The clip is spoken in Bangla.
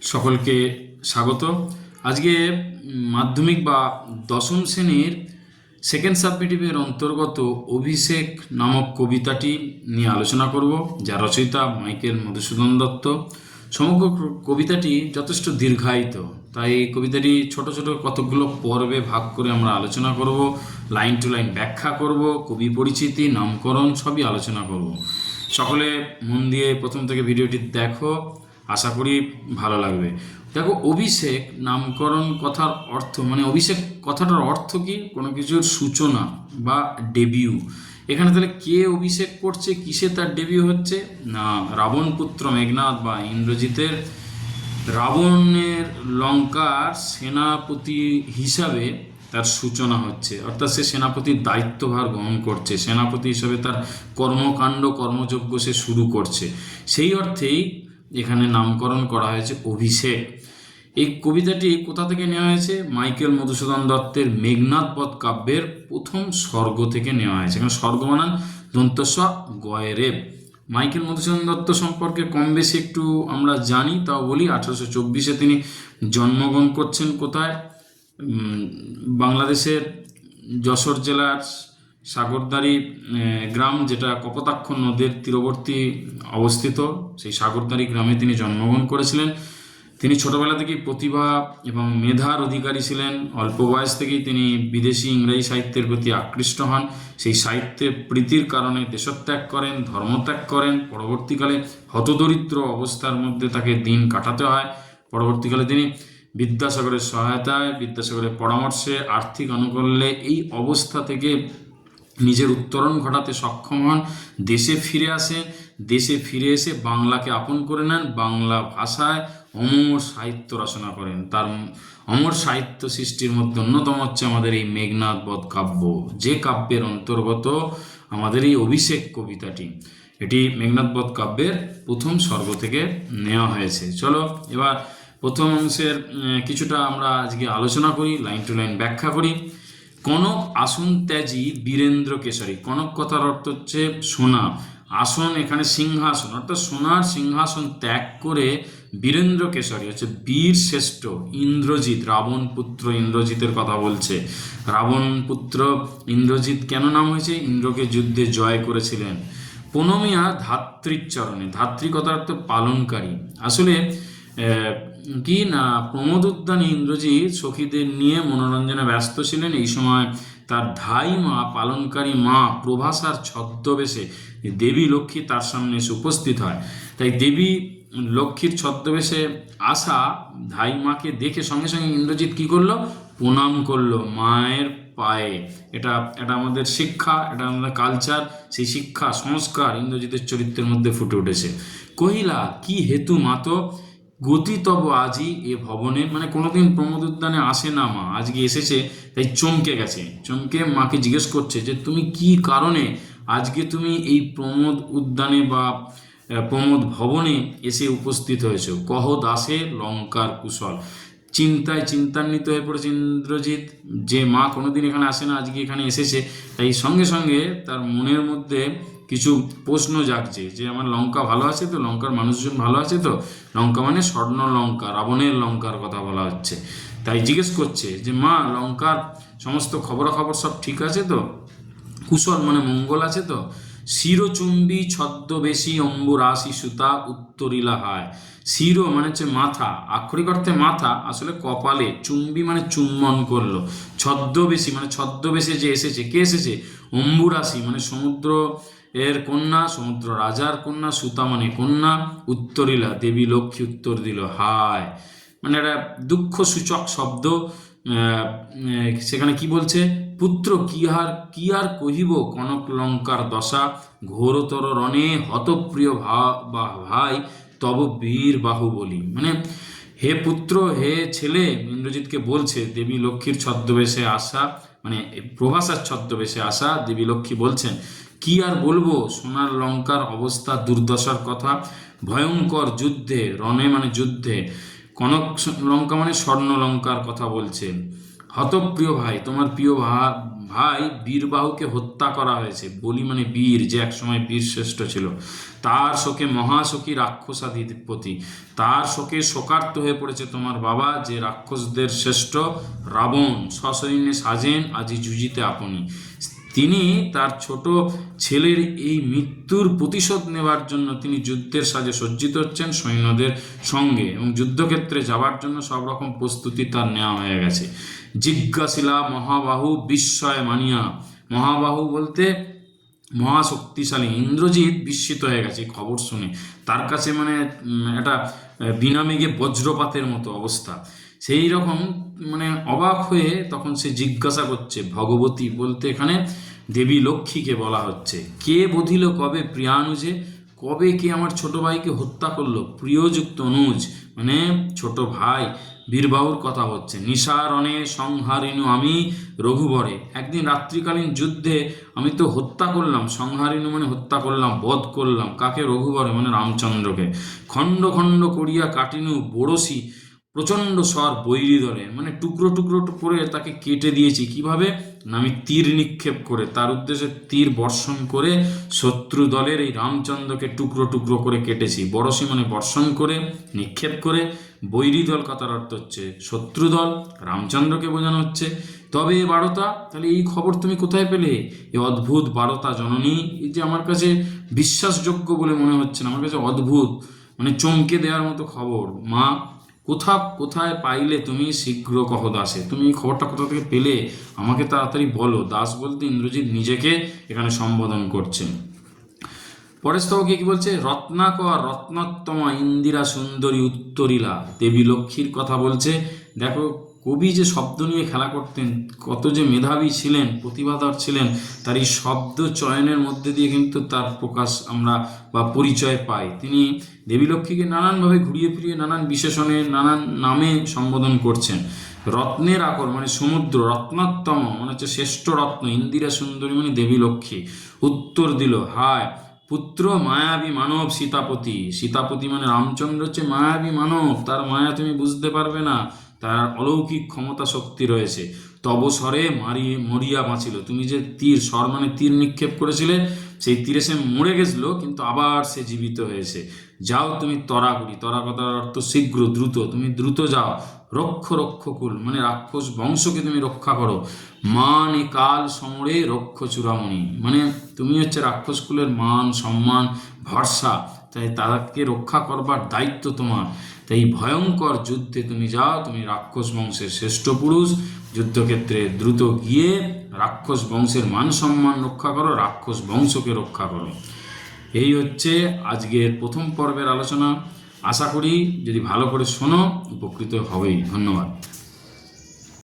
সকলকে স্বাগত। আজকে মাধ্যমিক বা দশম শ্রেণীর সেকেন্ড সাবমিটিভের অন্তর্গত অভিষেক নামক কবিতাটি নিয়ে আলোচনা করব, যার রচয়িতা মাইকেল মধুসূদন দত্ত। সমগ্র কবিতাটি যথেষ্ট দীর্ঘায়িত, তাই এই কবিতাটি ছোট ছোট কতগুলো পর্বে ভাগ করে আমরা আলোচনা করব, লাইন টু লাইন ব্যাখ্যা করব, কবি পরিচিতি, নামকরণ সবই আলোচনা করব। সকলে মন দিয়ে প্রথম থেকে ভিডিওটি দেখো, আশা করি ভালো লাগবে। দেখো, অভিষেক নামকরণ কথার অর্থ, মানে অভিষেক কথাটার অর্থ কি? কোনো কিছুর সূচনা বা ডেবিউ। এখানে তাহলে কে অভিষেক করছে, কিসে তার ডেবিউ হচ্ছে? না, রাবণ পুত্র মেঘনাদ বা ইন্দ্রজিতের রাবণের লঙ্কার সেনাপতি হিসাবে তার সূচনা হচ্ছে, অর্থাৎ সে সেনাপতির দায়িত্বভার গ্রহণ করছে, সেনাপতি হিসাবে তার কর্মকাণ্ড কর্মযজ্ঞ সে শুরু করছে। সেই অর্থেই এখানে নামকরণ করা হয়েছে অভিষেক। এই কবিতাটি কোথা থেকে নেওয়া হয়েছে? মাইকেল মধুসূদন দত্তের মেঘনাদ বধ কাব্যের প্রথম স্বর্গ থেকে নেওয়া হয়েছে। এখানে স্বর্গ বানান দন্তস্ব গয়েরেব। মাইকেল মধুসূদন দত্ত সম্পর্কে কম বেশি একটু আমরা জানি, তাও বলি। 1824 তিনি জন্মগ্রহণ করছেন কোথায়? বাংলাদেশের যশোর জেলার সাগরদাড়ি গ্রাম, যেটা কপোতাক্ষ নদের তীরবর্তী অবস্থিত, সেই সাগরদাড়ি গ্রামে তিনি জন্মগ্রহণ করেছিলেন। তিনি ছোটবেলা থেকেই প্রতিভা এবং মেধার অধিকারী ছিলেন। অল্প বয়স থেকেই তিনি বিদেশি ইংরেজি সাহিত্যের প্রতি আকৃষ্ট হন। সেই সাহিত্যে প্রীতির কারণে দেশত্যাগ করেন, ধর্মত্যাগ করেন। পরবর্তীকালে হতদরিদ্র অবস্থার মধ্যে তাকে দিন কাটাতে হয়। পরবর্তীকালে তিনি বিদ্যাসাগরের সহায়তায়, বিদ্যাসাগরের পরামর্শে, আর্থিক আনুকূল্যে এই অবস্থা থেকে নিজের উত্তরণ ঘটাতে সক্ষম হন। দেশে ফিরে আসেন। দেশে ফিরে এসে বাংলাকে আপন করে নেন, বাংলা ভাষায় অমর সাহিত্য রচনা করেন। তার অমর সাহিত্য সৃষ্টির মধ্যে অন্যতম হচ্ছে আমাদের এই মেঘনাদ বধ কাব্য, যে কাব্যের অন্তর্গত আমাদের এই অভিষেক কবিতাটি। এটি মেঘনাদ বধ কাব্যের প্রথম স্বর্গ থেকে নেওয়া হয়েছে। চলো এবার প্রথম অংশের কিছুটা আমরা আজকে আলোচনা করি, লাইন টু লাইন ব্যাখ্যা করি। কনক আসন ত্যাজি বীরেন্দ্র কেশরী। কনক কথার অর্থ হচ্ছে সোনা, আসন এখানে সিংহাসন, অর্থাৎ সোনার সিংহাসন ত্যাগ করে বীরেন্দ্র কেশরী হচ্ছে বীর শ্রেষ্ঠ ইন্দ্রজিৎ, রাবণ পুত্র ইন্দ্রজিতের কথা বলছে। রাবণ পুত্র ইন্দ্রজিৎ কেন নাম হয়েছে? ইন্দ্রকে যুদ্ধে জয় করেছিলেন। প্রণমিয়া ধাত্রীর চরণে। ধাত্রী কথার অর্থ পালনকারী। আসলে কি না, প্রমোদ উদ্যানে ইন্দ্রজিৎ সখীদের নিয়ে মনোরঞ্জনে ব্যস্ত ছিলেন। এই সময় তার ধাই মা, পালনকারী মা প্রভাসার ছদ্মবেশে দেবী লক্ষ্মী তার সামনে এসে উপস্থিত হয়। তাই দেবী লক্ষ্মীর ছদ্মবেশে আসা ধাই মাকে দেখে সঙ্গে সঙ্গে ইন্দ্রজিৎ কি করলো? প্রণাম করলো মায়ের পায়ে। এটা আমাদের শিক্ষা, এটা আমাদের কালচার। সেই শিক্ষা সংস্কার ইন্দ্রজিতের চরিত্রের মধ্যে ফুটে উঠেছে। কহিলা কি হেতু মাতো গতি তব আজি এ ভবনে। মানে কোনোদিন প্রমোদ উদ্যানে আসে না মা, আজকে এসেছে, তাই চমকে গেছে। চমকে মাকে জিজ্ঞেস করছে যে তুমি কি কারণে আজকে তুমি এই প্রমোদ উদ্যানে বা প্রমোদ ভবনে এসে উপস্থিত হয়েছে। কহ দাসে লঙ্কার কুশল। চিন্তান্বিত হয়ে পড়েছে ইন্দ্রজিৎ, যে মা কোনোদিন এখানে আসে না, আজকে এখানে এসেছে। তাই সঙ্গে সঙ্গে তার মনের মধ্যে কিছু প্রশ্ন জাগছে যে আমার লঙ্কা ভালো আছে তো, লঙ্কার মানুষজন ভালো আছে তো। লঙ্কা মানে স্বর্ণ লঙ্কা, রাবণের লঙ্কার কথা বলা হচ্ছে। তাই জিজ্ঞেস করছে যে মা, লঙ্কার সমস্ত খবরাখবর সব ঠিক আছে তো? কুশল মানে মঙ্গল আছে তো? শিরচুম্বী ছদ্মবেশী অম্বুরাশি সুতা উত্তরিলা হায়। শির মানে হচ্ছে মাথা, আক্ষরিক অর্থে মাথা, আসলে কপালে। চুম্বী মানে চুম্বন করলো। ছদ্মবেশী মানে ছদ্মবেশে যে এসেছে, কে এসেছে? অম্বুরাশি মানে সমুদ্র এর কন্যা, সমুদ্র রাজার কন্যা। সুতা মানে কন্যা। উত্তরিলা দেবী লক্ষ্মী উত্তর দিল হায়। মানে একটা দুঃখ সূচক শব্দ। সেখানে কি বলছে? পুত্র কি আর কহিব কনক লঙ্কার দশা, ঘোরতর রণে হতপ্রিয় ভাই তব বীর বাহুবলী। মানে হে পুত্র, হে ছেলে, ইন্দ্রজিৎকে বলছে দেবী লক্ষ্মীর ছদ্মবেশে আসা, মানে প্রভাসার ছদ্মবেশে আসা দেবী লক্ষ্মী বলছেন কি আর বলবো সোনার লঙ্কার অবস্থা দুর্দশার কথা। ভয়ঙ্কর যুদ্ধে, রণে মানে যুদ্ধে, কনক লঙ্কা মানে স্বর্ণ লঙ্কার কথা বলছে। হতপ্রিয় ভাই, তোমার প্রিয় ভাই বীরবাহুকে হত্যা করা হয়েছে। বলি মানে বীর, যে একসময় বীর শ্রেষ্ঠ ছিল। তার শোকে মহাশোকী রাক্ষসাধিপতি, তার শোকে শোকার্ত হয়ে পড়েছে তোমার বাবা, যে রাক্ষসদের শ্রেষ্ঠ রাবণ। সসৈন্যে সাজেন আজি যুজিতে আপনি। তিনি তার ছোট ছেলের এই মৃত্যুর প্রতিশোধ নেবার জন্য তিনি যুদ্ধের সাজে সজ্জিত হচ্ছেন সৈন্যদের সঙ্গে, এবং যুদ্ধক্ষেত্রে যাবার জন্য সব রকম প্রস্তুতি তার নেওয়া হয়ে গেছে। জিজ্ঞাসিলা মহাবাহু বিস্ময় মানিয়া, মহাবাহু বলতে মহাশক্তিশালী। ইন্দ্রজিৎ বিস্মিত হয়ে গেছে এই খবর শুনে। তার কাছে মানে একটা বিনা মেঘে বজ্রপাতের মতো অবস্থা। সেই রকম মানে অবাক হয়ে তখন সে জিজ্ঞাসা করছে, ভগবতী বলতে এখানে দেবী লক্ষ্মীকে বলা হচ্ছে, কে বধিল কবে প্রিয়ানুজে, কবে কে আমার ছোট ভাইকে হত্যা করলো? প্রিয়যুক্ত অনুজ মানে ছোট ভাই বীরবাহুর কথা হচ্ছে। নিশারণে সংহারিণু আমি রঘুবরে, একদিন রাত্রিকালীন যুদ্ধে আমি তো হত্যা করলাম। সংহারিণু মানে হত্যা করলাম, বধ করলাম। কাকে? রঘুবরে মানে রামচন্দ্রকে। খণ্ড খণ্ড করিয়া কাটিনু বড়শি প্রচণ্ড স্বর বৈরী দলে, মানে টুকরো টুকরো করে তাকে কেটে দিয়েছি। কিভাবে না, আমি তীর নিক্ষেপ করে, তার উদ্দেশ্যে তীর বর্ষণ করে শত্রু দলের এই রামচন্দ্রকে টুকরো টুকরো করে কেটেছি। বড়শি মানে বর্ষণ করে, নিক্ষেপ করে। বৈরী দল কথার অর্থ হচ্ছে শত্রু দল, রামচন্দ্রকে বোঝানো হচ্ছে। তবে এ বারতা, তাহলে এই খবর তুমি কোথায় পেলে? এ অদ্ভুত বারতা জননী, এই যে আমার কাছে বিশ্বাসযোগ্য বলে মনে হচ্ছে না, আমার কাছে অদ্ভুত, মানে চমকে দেওয়ার মতো খবর। মা, কোথায় পাইলে তুমি? শীঘ্র কহ দাসে, তুমি এই খবরটা কোথা থেকে পেলে? আমাকে তাড়াতাড়ি বলো। দাস বলতে ইন্দ্রজিৎ নিজেকে এখানে সম্বোধন করছেন। পরের স্তবকে কি বলছে? রত্নাকর রত্নোত্তমা ইন্দিরা সুন্দরী উত্তরীলা, দেবী লক্ষ্মীর কথা বলছে। দেখো, কবি যে শব্দ নিয়ে খেলা করতেন, কত যে মেধাবী ছিলেন, প্রতিভাধর ছিলেন, তার এই শব্দ চয়নের মধ্যে দিয়ে কিন্তু তার প্রকাশ আমরা বা পরিচয় পাই। তিনি দেবী লক্ষ্মীকে নানানভাবে ঘুরিয়ে ফিরিয়ে নানান বিশেষণে নানান নামে সম্বোধন করছেন। রত্নের আকর মানে সমুদ্র, রত্নোত্তম মানে হচ্ছে শ্রেষ্ঠ রত্ন, ইন্দিরা সুন্দরী মানে দেবী লক্ষ্মী। উত্তর দিল, হায় পুত্র মায়াবী মানব সীতাপতি। সীতাপতি মানে রামচন্দ্র হচ্ছে মায়াবী মানব, তার মায়া তুমি বুঝতে পারবে না, তার অলৌকিক ক্ষমতা শক্তি রয়েছে। তব স্বরে মরিয়া বাঁচিল, তুমি যে তীর, স্বর মানে তীর নিক্ষেপ করেছিলে, সেই তীরে সে মরে গেছিল, কিন্তু আবার সে জীবিত হয়েছে। যাও তুমি তরাগুড়ি, তরা কথার অর্থ শীঘ্র, দ্রুত, তুমি দ্রুত যাও। রক্ষকুল মানে রাক্ষস বংশকে তুমি রক্ষা করো। মান এ কাল সমরে রক্ষ চূড়ামণি, মানে তুমি হচ্ছে রাক্ষস কুলের মান সম্মান ভরসা, তাই তাদেরকে রক্ষা করবার দায়িত্ব তোমার। তাই এই ভয়ঙ্কর যুদ্ধে তুমি যাও, তুমি রাক্ষস বংশের শ্রেষ্ঠ পুরুষ, যুদ্ধক্ষেত্রে দ্রুত গিয়ে রাক্ষস বংশের মান সম্মান রক্ষা করো, রাক্ষস বংশকে রক্ষা করো। এই হচ্ছে আজকের প্রথম পর্বের আলোচনা। আশা করি যদি ভালো করে শোনো উপকৃত হবেই। ধন্যবাদ।